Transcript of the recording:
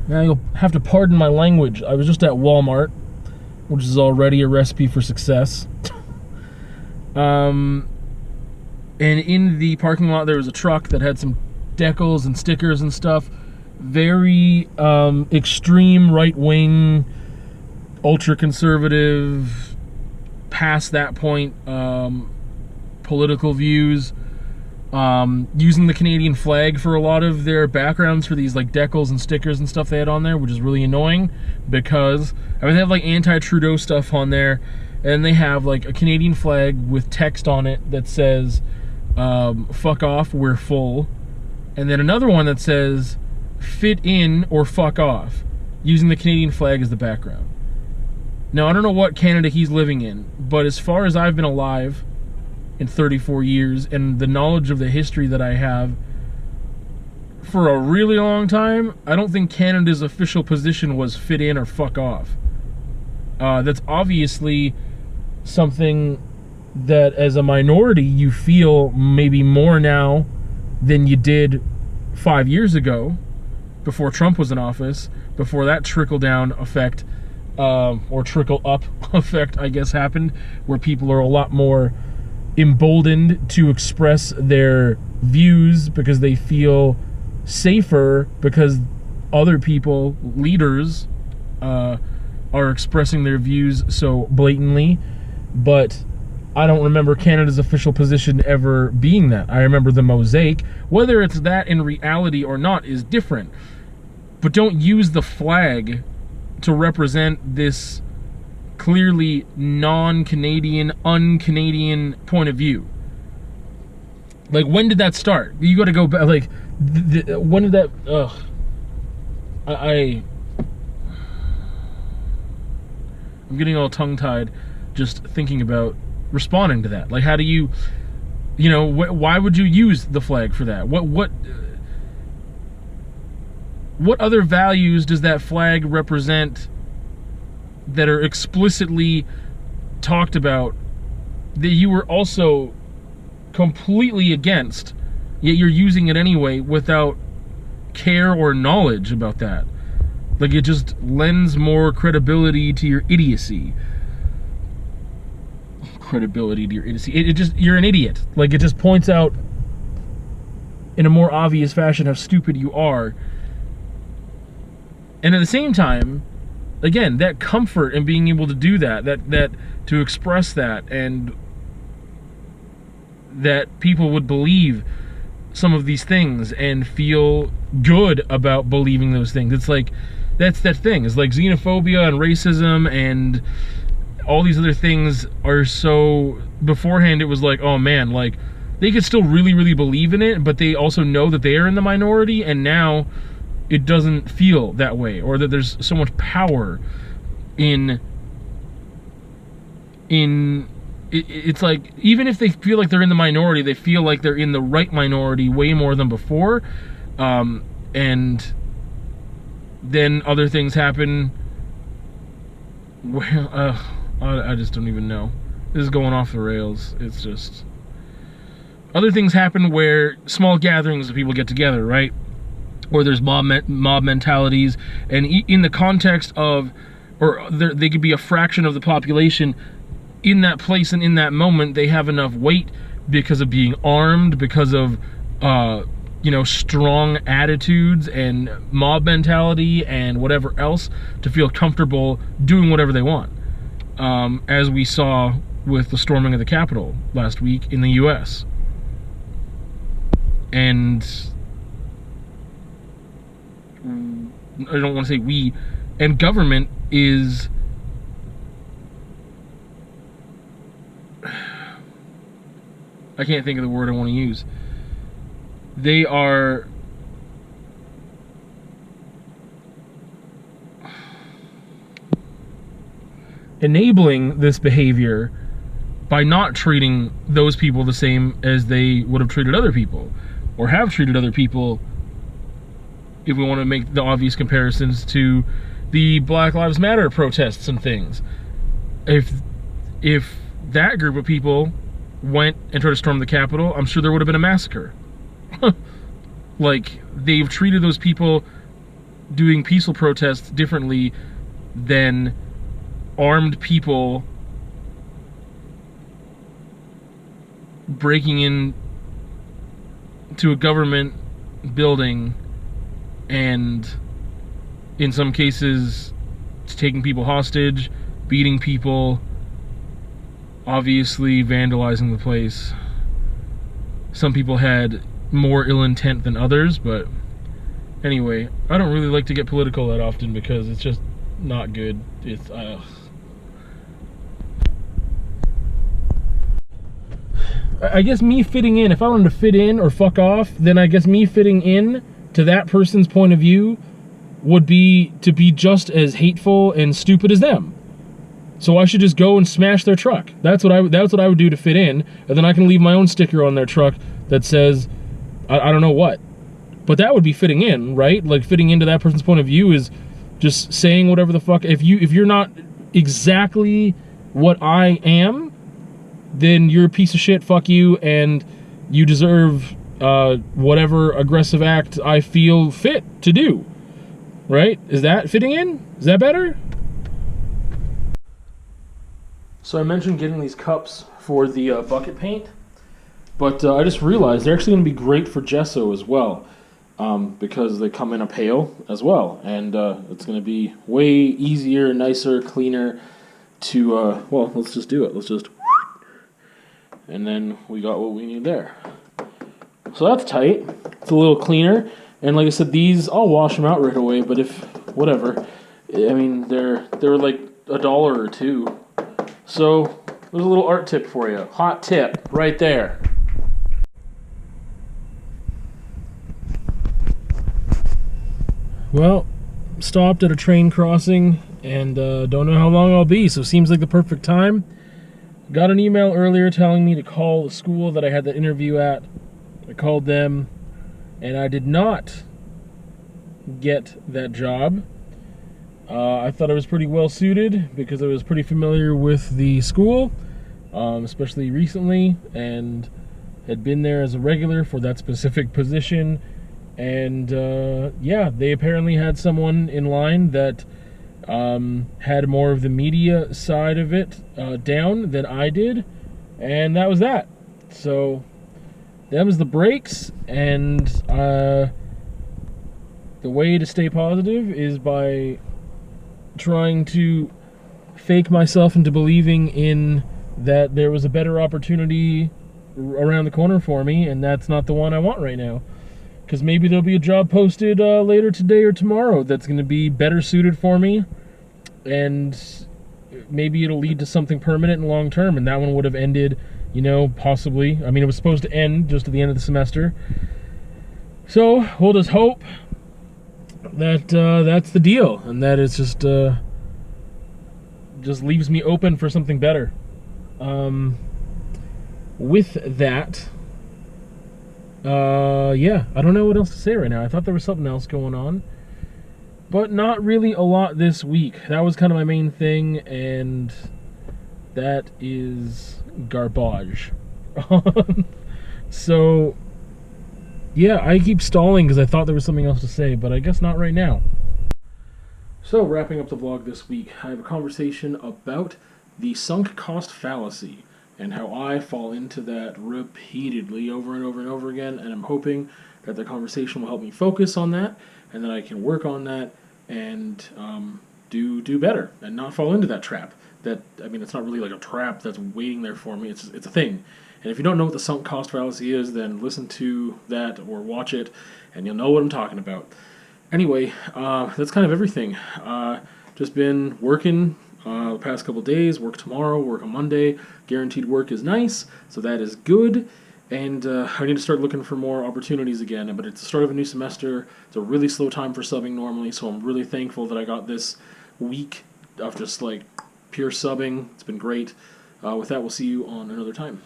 Now you'll have to pardon my language. I was just at Wal-mart, which is already a recipe for success. And in the parking lot there was a truck that had some decals and stickers and stuff. Very extreme right-wing, ultra-conservative, past that point, political views. Using the Canadian flag for a lot of their backgrounds for these like decals and stickers and stuff they had on there, which is really annoying because I mean they have like anti-Trudeau stuff on there, and they have like a Canadian flag with text on it that says fuck off, we're full, and then another one that says fit in or fuck off, using the Canadian flag as the background. Now I don't know what Canada he's living in, but as far as I've been alive in 34 years, and the knowledge of the history that I have for a really long time, I don't think Canada's official position was fit in or fuck off. That's obviously something that as a minority you feel maybe more now than you did 5 years ago, before Trump was in office, before that trickle-down effect, or trickle-up effect, I guess, happened, where people are a lot more emboldened to express their views because they feel safer because other people, leaders, are expressing their views so blatantly. But I don't remember Canada's official position ever being that. I remember the mosaic. Whether it's that in reality or not is different. But don't use the flag to represent this clearly non-Canadian, un-Canadian point of view. Like, when did that start? You got to go back. Like, when did that? I'm getting all tongue-tied just thinking about responding to that. Like, how do you, you know, why would you use the flag for that? What other values does that flag represent that are explicitly talked about that you were also completely against, yet you're using it anyway without care or knowledge about that? Like, it just lends more credibility to your idiocy. It just, you're an idiot. Like, it just points out in a more obvious fashion how stupid you are. And at the same time, again, that comfort in being able to do that to express that, and that people would believe some of these things and feel good about believing those things. It's like, that's that thing. It's like xenophobia and racism and all these other things are so, beforehand it was like, oh man, like, they could still really, really believe in it, but they also know that they are in the minority, and now it doesn't feel that way, or that there's so much power it's like, even if they feel like they're in the minority, they feel like they're in the right minority way more than before, and then other things happen where, I just don't even know. This is going off the rails. It's just, other things happen where small gatherings of people get together, right? Or there's mob mentalities, and in the context of, or they could be a fraction of the population in that place, and in that moment they have enough weight because of being armed, because of you know, strong attitudes and mob mentality and whatever else, to feel comfortable doing whatever they want, as we saw with the storming of the Capitol last week in the US. And I don't want to say we, and government is, I can't think of the word I want to use. They are enabling this behavior by not treating those people the same as they would have treated other people, or have treated other people, if we want to make the obvious comparisons to the Black Lives Matter protests and things. If that group of people went and tried to storm the Capitol, I'm sure there would have been a massacre. Like, they've treated those people doing peaceful protests differently than armed people breaking in to a government building and in some cases taking people hostage, beating people, obviously vandalizing the place. Some people had more ill intent than others, but anyway, I don't really like to get political that often because it's just not good. It's I guess me fitting in, if I wanted to fit in or fuck off, then I guess me fitting in to that person's point of view would be to be just as hateful and stupid as them. So I should just go and smash their truck. That's what I would do to fit in, and then I can leave my own sticker on their truck that says I don't know what. But that would be fitting in, right? Like fitting into that person's point of view is just saying whatever the fuck. If you're not exactly what I am, then you're a piece of shit, fuck you, and you deserve whatever aggressive act I feel fit to do. Right? Is that fitting in? Is that better? So I mentioned getting these cups for the bucket paint, but I just realized they're actually going to be great for gesso as well, because they come in a pail as well, and it's going to be way easier, nicer, cleaner to, well, let's just do it. Let's just, and then we got what we need there. So that's tight. It's a little cleaner. And like I said, these, I'll wash them out right away, but if, whatever. I mean, they're like $1 or $2. So, there's a little art tip for you. Hot tip, right there. Well, stopped at a train crossing, and don't know how long I'll be, so seems like the perfect time. Got an email earlier telling me to call the school that I had the interview at. I called them, and I did not get that job. I thought I was pretty well suited because I was pretty familiar with the school, especially recently, and had been there as a regular for that specific position. And yeah, they apparently had someone in line that had more of the media side of it down than I did, and that was that. So that was the breaks, and the way to stay positive is by trying to fake myself into believing in that there was a better opportunity around the corner for me, and that's not the one I want right now. Because maybe there'll be a job posted later today or tomorrow that's going to be better suited for me, and maybe it'll lead to something permanent and long-term, and that one would have ended, you know, possibly. I mean, it was supposed to end just at the end of the semester. So, we'll just hope that that's the deal, and that it's just leaves me open for something better. With that, yeah, I don't know what else to say right now. I thought there was something else going on, but not really a lot this week. That was kind of my main thing, and that is garbage. So, yeah, I keep stalling because I thought there was something else to say, but I guess not right now. So, wrapping up the vlog this week, I have a conversation about the sunk cost fallacy and how I fall into that repeatedly over and over and over again, and I'm hoping that the conversation will help me focus on that, and that I can work on that and do better and not fall into that trap. That, I mean, it's not really like a trap that's waiting there for me. It's a thing. And if you don't know what the sunk cost fallacy is, then listen to that or watch it, and you'll know what I'm talking about. Anyway, that's kind of everything. Just been working the past couple days, work tomorrow, work on Monday. Guaranteed work is nice, so that is good. And I need to start looking for more opportunities again. But it's the start of a new semester. It's a really slow time for subbing normally, so I'm really thankful that I got this week of just like pure subbing. It's been great. With that, we'll see you on another time.